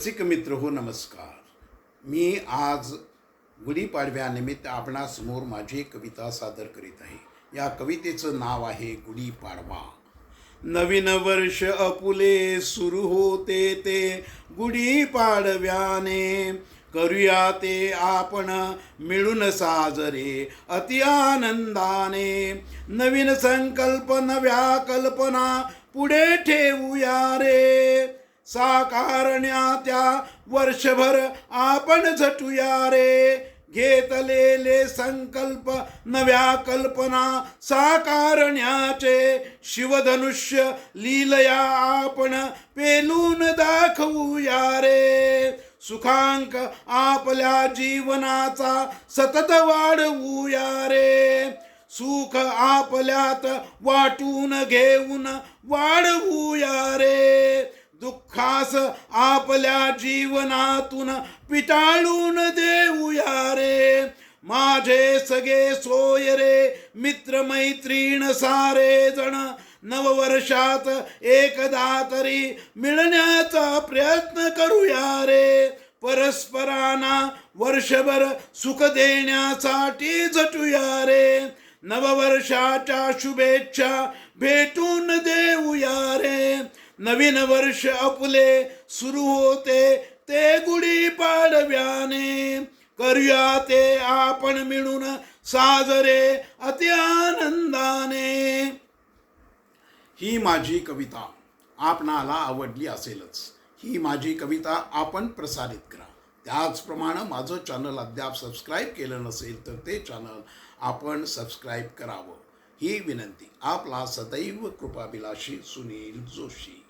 रसिक मित्र हो, नमस्कार. मी आज गुढीपाडव्यानिमित्त आपणासमोर माझी एक कविता सादर करीत आहे. या कवितेचं नाव आहे गुढीपाडवा. नवीन वर्ष अपुले सुरू होते ते गुढीपाडव्याने, करूया ते आपण मिळून साजरे अति आनंदाने. नवीन संकल्प नव्या कल्पना पुढे ठेवूया रे, साकारण्या त्या वर्षभर आपण झटूया रे. घेतलेले संकल्प नव्या कल्पना साकारण्याचे, शिवधनुष्य लीलया आपण पेलून दाखवूया रे. सुखांक आपल्या जीवनाचा सतत वाढवूया रे, सुख आपल्यात वाटून घेऊन वाढवूया रे. दुःखास आपल्या जीवनातून पिटाळून देऊया रे. माझे सगळे सोय रे मित्रमैत्रीण सारे जण, नववर्षात एकदा तरी मिळण्याचा प्रयत्न करूया रे. परस्परांना वर्षभर सुख देण्यासाठी झटूया रे. नववर्षाच्या शुभेच्छा भेटून देऊया रे. नवीन वर्ष आपले सुरू होते ते गुढीपाडव्याने, करूया ते आपण मिळून साजरे अति आनंदाने. ही माझी कविता आपणाला आवडली असेलच. ही माझी कविता आपण प्रसारित करा. त्याचप्रमाणे माझं चॅनल अद्याप सबस्क्राईब केलं नसेल तर ते चॅनल आपण सबस्क्राईब करावं ही विनंती. आपला सदैव कृपाभिलाषी सुनील जोशी.